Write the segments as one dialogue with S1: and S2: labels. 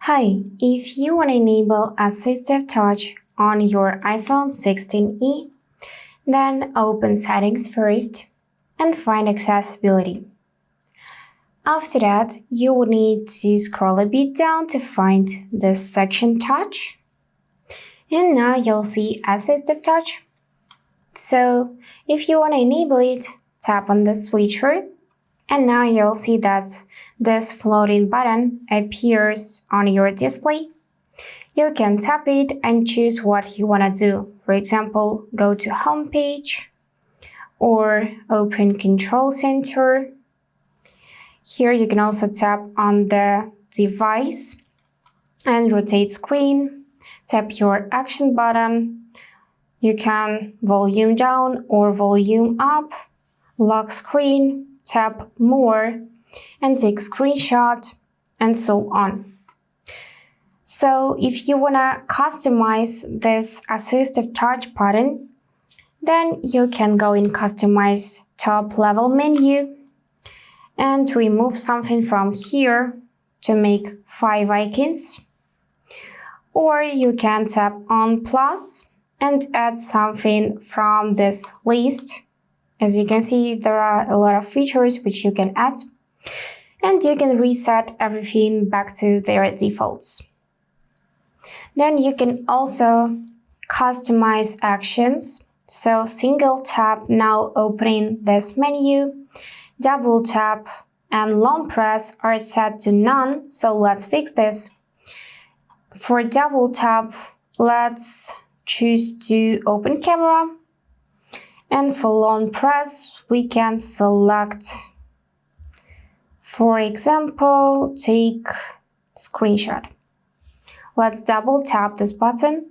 S1: Hi, if you want to enable Assistive Touch on your iPhone 16e, then open Settings first and find Accessibility. After that, you will need to scroll a bit down to find this section Touch. And now you'll see Assistive Touch. So if you want to enable it, tap on the switcher. And now you'll see that this floating button appears on your display. You can tap it and choose what you want to do. For example, go to Home page or open Control Center. Here you can also tap on the device and rotate screen. Tap your action button. You can volume down or volume up, lock screen, tap more, and take screenshot, and so on. So if you want to customize this Assistive Touch button, then you can go in Customize top level menu and remove something from here to make 5 icons. Or you can tap on plus and add something from this list. As you can see, there are a lot of features which you can add, and you can reset everything back to their defaults. Then you can also customize actions. So single tap now opening this menu, double tap and long press are set to none, so let's fix this. For double tap, let's choose to open camera. And for long press, we can select, for example, take screenshot. Let's double tap this button.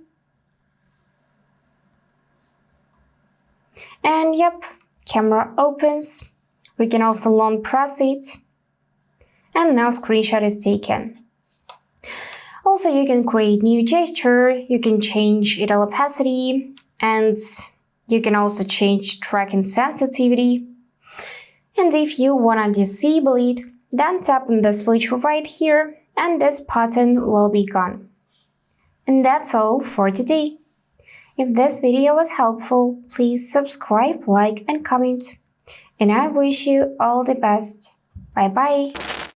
S1: And yep, camera opens. We can also long press it. And now screenshot is taken. Also, you can create new gesture, you can change its opacity, and you can also change tracking sensitivity. And if you want to disable it, then tap on the switch right here and this button will be gone. And that's all for today. If this video was helpful, please subscribe, like and comment. And I wish you all the best. Bye bye.